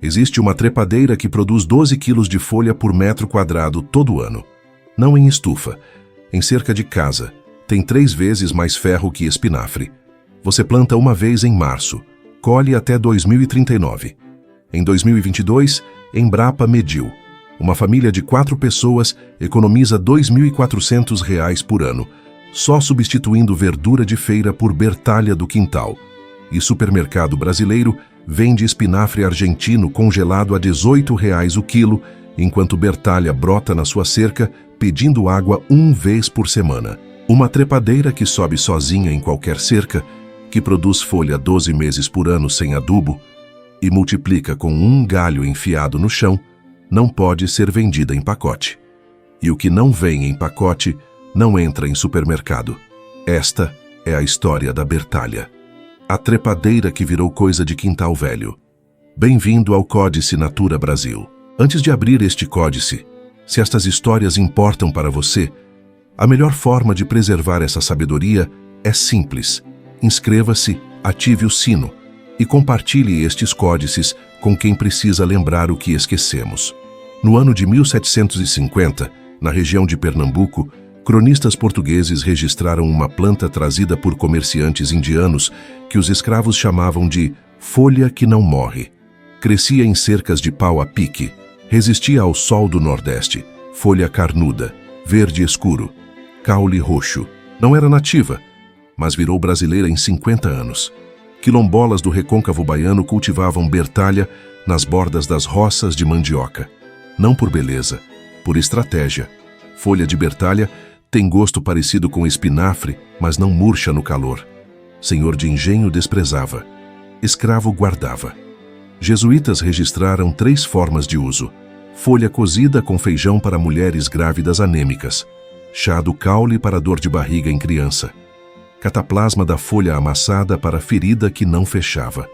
Existe uma trepadeira que produz 12 quilos de folha por metro quadrado todo ano. Não em estufa, em cerca de casa. Tem 3 vezes mais ferro que espinafre. Você planta uma vez em março, colhe até 2039. Em 2022, Embrapa mediu. Uma família de 4 pessoas economiza R$ 2.400 por ano, só substituindo verdura de feira por Bertalha do quintal. E supermercado brasileiro vende espinafre argentino congelado a R$ 18 o quilo, enquanto Bertalha brota na sua cerca pedindo água 1 vez por semana. Uma trepadeira que sobe sozinha em qualquer cerca, que produz folha 12 meses por ano sem adubo e multiplica com 1 galho enfiado no chão, não pode ser vendida em pacote. E o que não vem em pacote não entra em supermercado. Esta é a história da Bertalha. A trepadeira que virou coisa de quintal velho. Bem-vindo ao Códice Natura Brasil. Antes de abrir este códice, se estas histórias importam para você, a melhor forma de preservar essa sabedoria é simples. Inscreva-se, ative o sino e compartilhe estes códices com quem precisa lembrar o que esquecemos. No ano de 1750, na região de Pernambuco, cronistas portugueses registraram uma planta trazida por comerciantes indianos que os escravos chamavam de folha que não morre. Crescia em cercas de pau a pique, resistia ao sol do Nordeste, folha carnuda, verde escuro, caule roxo. Não era nativa, mas virou brasileira em 50 anos. Quilombolas do recôncavo baiano cultivavam Bertalha nas bordas das roças de mandioca. Não por beleza, por estratégia. Folha de Bertalha tem gosto parecido com espinafre, mas não murcha no calor. Senhor de engenho desprezava. Escravo guardava. Jesuítas registraram 3 formas de uso. Folha cozida com feijão para mulheres grávidas anêmicas. Chá do caule para dor de barriga em criança. Cataplasma da folha amassada para ferida que não fechava.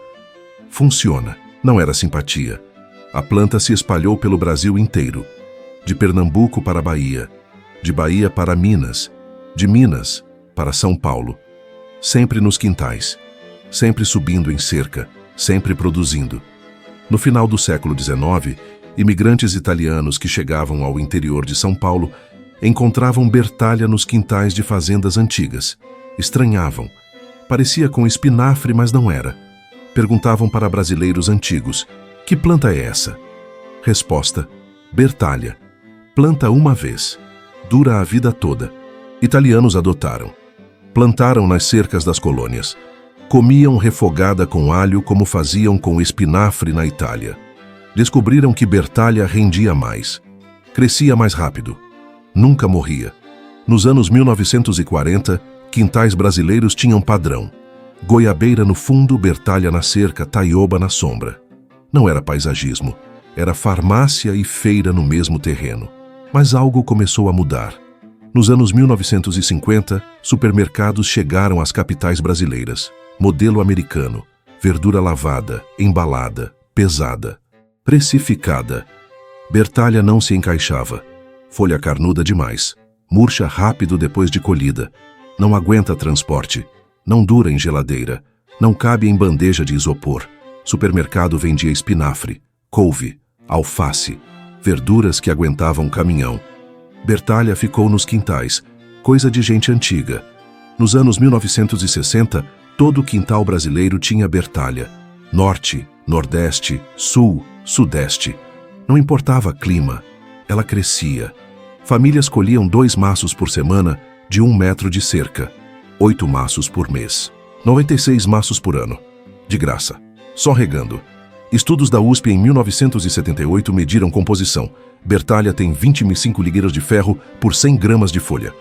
Funciona. Não era simpatia. A planta se espalhou pelo Brasil inteiro. De Pernambuco para a Bahia. De Bahia para Minas. De Minas para São Paulo. Sempre nos quintais. Sempre subindo em cerca. Sempre produzindo. No final do século XIX, imigrantes italianos que chegavam ao interior de São Paulo encontravam Bertalha nos quintais de fazendas antigas. Estranhavam. Parecia com espinafre, mas não era. Perguntavam para brasileiros antigos: que planta é essa? Resposta: Bertalha. Planta uma vez. Dura a vida toda. Italianos adotaram. Plantaram nas cercas das colônias. Comiam refogada com alho como faziam com espinafre na Itália. Descobriram que Bertalha rendia mais. Crescia mais rápido. Nunca morria. Nos anos 1940, quintais brasileiros tinham padrão. Goiabeira no fundo, Bertalha na cerca, taioba na sombra. Não era paisagismo, era farmácia e feira no mesmo terreno. Mas algo começou a mudar. Nos anos 1950, supermercados chegaram às capitais brasileiras. Modelo americano, verdura lavada, embalada, pesada, precificada. Bertalha não se encaixava. Folha carnuda demais. Murcha rápido depois de colhida. Não aguenta transporte. Não dura em geladeira. Não cabe em bandeja de isopor. Supermercado vendia espinafre, couve, alface, verduras que aguentavam caminhão. Bertalha ficou nos quintais, coisa de gente antiga. Nos anos 1960, todo o quintal brasileiro tinha Bertalha. Norte, Nordeste, Sul, Sudeste. Não importava clima, ela crescia. Famílias colhiam 2 maços por semana de 1 metro de cerca. 8 maços por mês. 96 maços por ano. De graça. Só regando. Estudos da USP em 1978 mediram composição. Bertalha tem 25 ligueiras de ferro por 100 gramas de folha.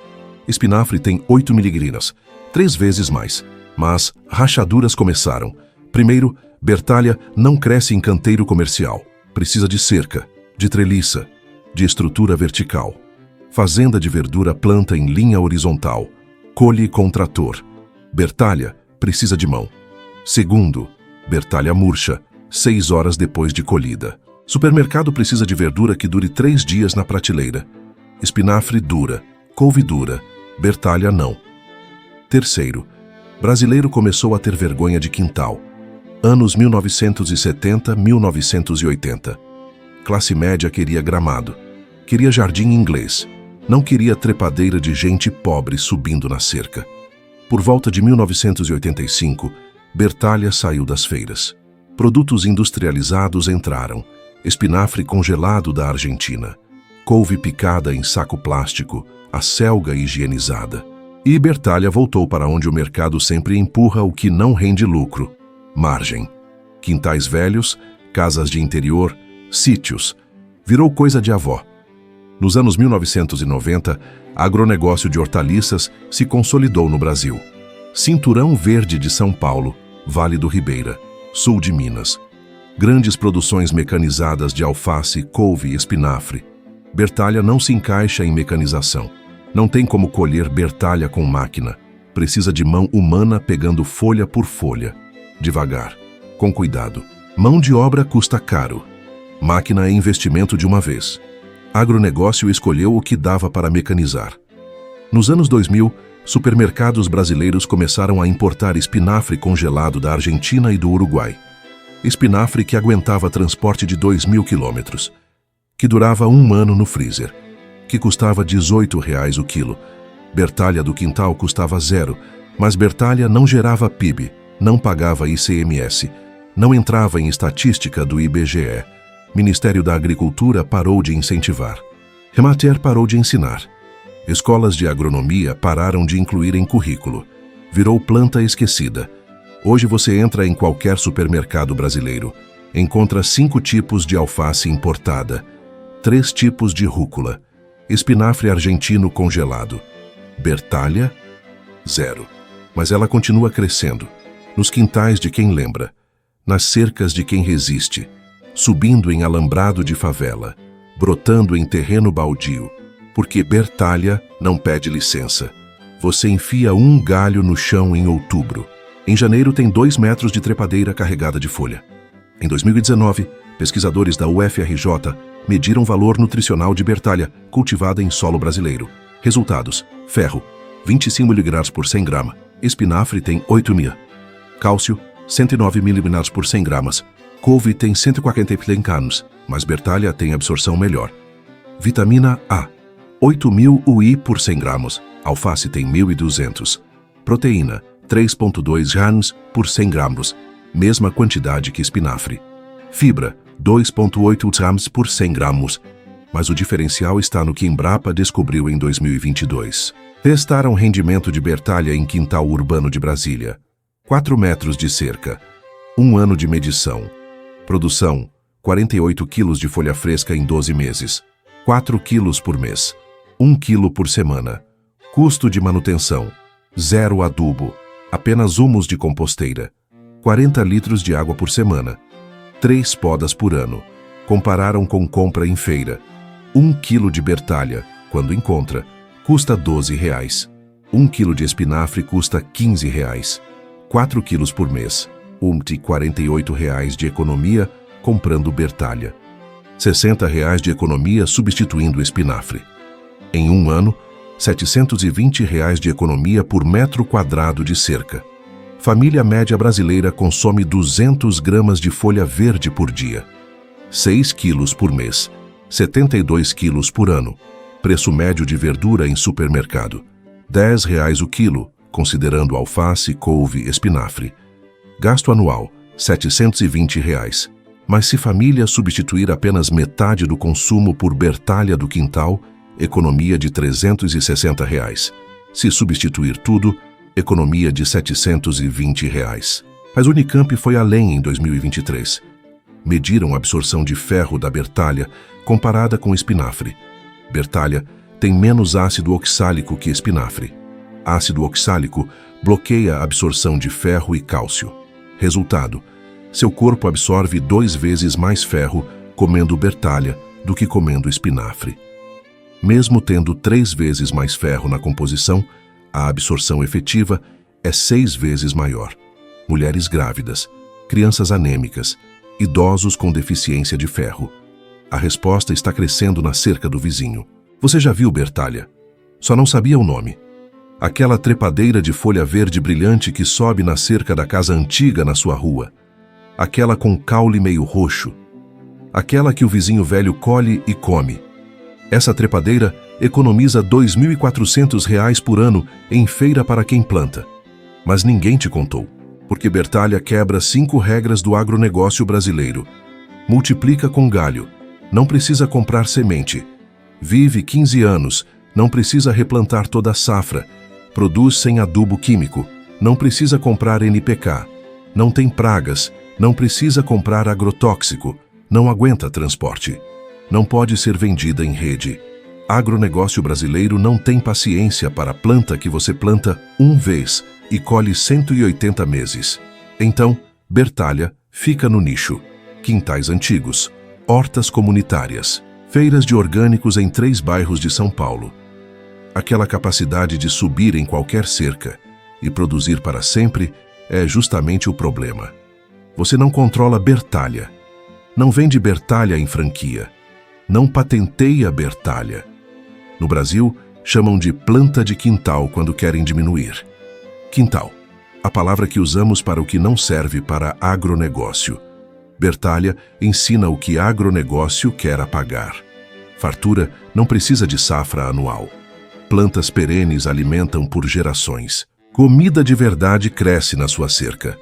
Espinafre tem 8 miligrinas, 3 vezes mais. Mas rachaduras começaram. Primeiro, Bertalha não cresce em canteiro comercial. Precisa de cerca, de treliça, de estrutura vertical. Fazenda de verdura planta em linha horizontal. Colhe com trator. Bertalha precisa de mão. Segundo, Bertalha murcha, 6 horas depois de colhida. Supermercado precisa de verdura que dure 3 dias na prateleira. Espinafre dura, couve dura, Bertalha não. Terceiro, brasileiro começou a ter vergonha de quintal. Anos 1970-1980. Classe média queria gramado. Queria jardim inglês. Não queria trepadeira de gente pobre subindo na cerca. Por volta de 1985, Bertalha saiu das feiras. Produtos industrializados entraram. Espinafre congelado da Argentina. Couve picada em saco plástico. Acelga higienizada. E Bertalha voltou para onde o mercado sempre empurra o que não rende lucro. Margem. Quintais velhos, casas de interior, sítios. Virou coisa de avó. Nos anos 1990, agronegócio de hortaliças se consolidou no Brasil. Cinturão Verde de São Paulo, Vale do Ribeira, sul de Minas. Grandes produções mecanizadas de alface, couve e espinafre. Bertalha não se encaixa em mecanização. Não tem como colher Bertalha com máquina. Precisa de mão humana pegando folha por folha. Devagar, com cuidado. Mão de obra custa caro. Máquina é investimento de uma vez. Agronegócio escolheu o que dava para mecanizar. Nos anos 2000, supermercados brasileiros começaram a importar espinafre congelado da Argentina e do Uruguai. Espinafre que aguentava transporte de 2.000 quilômetros, que durava 1 ano no freezer, que custava R$18 o quilo. Bertalha do quintal custava 0, mas Bertalha não gerava PIB, não pagava ICMS, não entrava em estatística do IBGE. Ministério da Agricultura parou de incentivar. Remater parou de ensinar. Escolas de agronomia pararam de incluir em currículo. Virou planta esquecida. Hoje você entra em qualquer supermercado brasileiro. Encontra 5 tipos de alface importada, 3 tipos de rúcula, espinafre argentino congelado. Bertalha, 0. Mas ela continua crescendo. Nos quintais de quem lembra. Nas cercas de quem resiste. Subindo em alambrado de favela. Brotando em terreno baldio. Porque Bertalha não pede licença. Você enfia um galho no chão em outubro. Em janeiro tem 2 metros de trepadeira carregada de folha. Em 2019, pesquisadores da UFRJ mediram o valor nutricional de Bertalha, cultivada em solo brasileiro. Resultados: ferro, 25 mg por 100 gramas. Espinafre tem 8 mil. Cálcio, 109 mg por 100 gramas. Couve tem 140 mg, mas Bertalha tem absorção melhor. Vitamina A, 8.000 UI por 100 gramas. Alface tem 1.200. Proteína, 3,2 grams por 100 gramas, mesma quantidade que espinafre. Fibra, 2,8 grams por 100 gramas. Mas o diferencial está no que Embrapa descobriu em 2022. Testaram rendimento de Bertalha em quintal urbano de Brasília. 4 metros de cerca. 1 ano de medição. Produção, 48 quilos de folha fresca em 12 meses. 4 quilos por mês. 1 quilo por semana. Custo de manutenção, 0 adubo. Apenas humus de composteira. 40 litros de água por semana. 3 podas por ano. Compararam com compra em feira. 1 quilo de Bertalha, quando encontra, custa R$12. 1 quilo de espinafre custa R$15. 4 quilos por mês. De R$48 de economia comprando Bertalha. R$60 de economia substituindo espinafre. Em 1 ano, R$720 de economia por metro quadrado de cerca. Família média brasileira consome 200 gramas de folha verde por dia. 6 quilos por mês. 72 quilos por ano. Preço médio de verdura em supermercado. R$10 o quilo, considerando alface, couve, espinafre. Gasto anual, R$720. Mas se família substituir apenas metade do consumo por Bertalha do quintal, economia de R$360. Se substituir tudo, economia de R$720. Mas Unicamp foi além em 2023. Mediram a absorção de ferro da Bertalha comparada com espinafre. Bertalha tem menos ácido oxálico que espinafre. Ácido oxálico bloqueia a absorção de ferro e cálcio. Resultado: seu corpo absorve 2 vezes mais ferro comendo Bertalha do que comendo espinafre. Mesmo tendo 3 vezes mais ferro na composição, a absorção efetiva é 6 vezes maior. Mulheres grávidas, crianças anêmicas, idosos com deficiência de ferro. A resposta está crescendo na cerca do vizinho. Você já viu Bertalha? Só não sabia o nome. Aquela trepadeira de folha verde brilhante que sobe na cerca da casa antiga na sua rua. aquela com caule meio roxo, aquela que o vizinho velho colhe e come. Essa trepadeira economiza R$ 2.400 por ano em feira para quem planta. Mas ninguém te contou, porque Bertalha quebra 5 regras do agronegócio brasileiro. Multiplica com galho, não precisa comprar semente. Vive 15 anos, não precisa replantar toda a safra. Produz sem adubo químico, não precisa comprar NPK. Não tem pragas, não precisa comprar agrotóxico. Não aguenta transporte. Não pode ser vendida em rede. Agronegócio brasileiro não tem paciência para a planta que você planta uma vez e colhe 180 meses. Então, Bertalha fica no nicho. Quintais antigos, hortas comunitárias, feiras de orgânicos em 3 bairros de São Paulo. Aquela capacidade de subir em qualquer cerca e produzir para sempre é justamente o problema. Você não controla Bertalha. Não vende Bertalha em franquia. Não patenteia Bertalha. No Brasil, chamam de planta de quintal quando querem diminuir. Quintal, a palavra que usamos para o que não serve para agronegócio. Bertalha ensina o que agronegócio quer apagar. Fartura não precisa de safra anual. Plantas perenes alimentam por gerações. Comida de verdade cresce na sua cerca.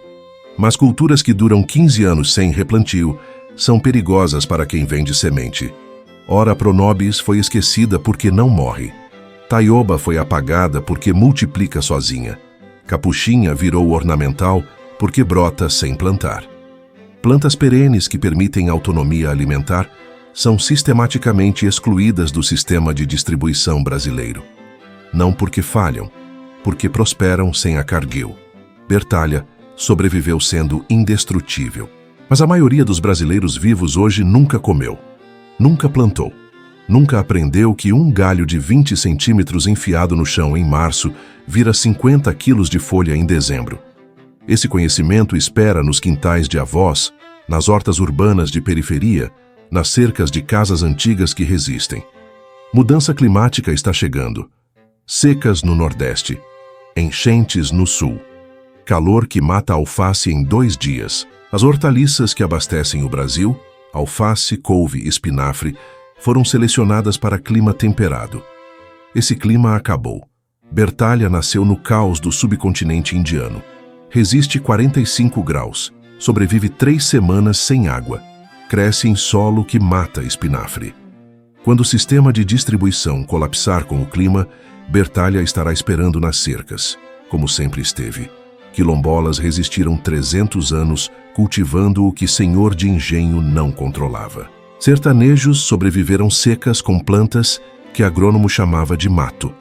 Mas culturas que duram 15 anos sem replantio são perigosas para quem vende semente. Ora Pronobis foi esquecida porque não morre. Taioba foi apagada porque multiplica sozinha. Capuchinha virou ornamental porque brota sem plantar. Plantas perenes que permitem autonomia alimentar são sistematicamente excluídas do sistema de distribuição brasileiro. Não porque falham, porque prosperam sem a cargueiro. Bertalha sobreviveu sendo indestrutível. Mas a maioria dos brasileiros vivos hoje nunca comeu, nunca plantou, nunca aprendeu que um galho de 20 centímetros enfiado no chão em março vira 50 quilos de folha em dezembro. Esse conhecimento espera nos quintais de avós, nas hortas urbanas de periferia, nas cercas de casas antigas que resistem. Mudança climática está chegando. Secas no Nordeste, enchentes no Sul. Calor que mata a alface em 2 dias. As hortaliças que abastecem o Brasil, alface, couve e espinafre, foram selecionadas para clima temperado. Esse clima acabou. Bertalha nasceu no caos do subcontinente indiano. Resiste 45 graus. Sobrevive 3 semanas sem água. Cresce em solo que mata espinafre. Quando o sistema de distribuição colapsar com o clima, Bertalha estará esperando nas cercas, como sempre esteve. Quilombolas resistiram 300 anos cultivando o que senhor de engenho não controlava. Sertanejos sobreviveram secas com plantas que agrônomo chamava de mato.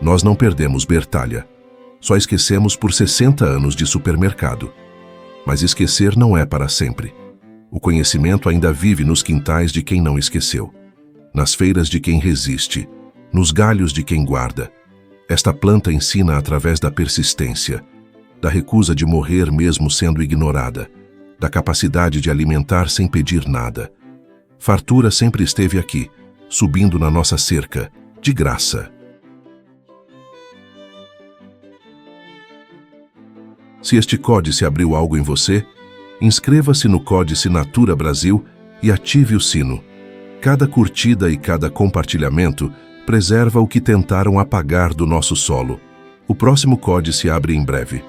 Nós não perdemos Bertalha. Só esquecemos por 60 anos de supermercado. Mas esquecer não é para sempre. O conhecimento ainda vive nos quintais de quem não esqueceu, nas feiras de quem resiste, nos galhos de quem guarda. Esta planta ensina através da persistência, da recusa de morrer mesmo sendo ignorada, da capacidade de alimentar sem pedir nada. Fartura sempre esteve aqui, subindo na nossa cerca, de graça. Se este códice abriu algo em você, inscreva-se no Códice Natura Brasil e ative o sino. Cada curtida e cada compartilhamento preserva o que tentaram apagar do nosso solo. O próximo códice abre em breve.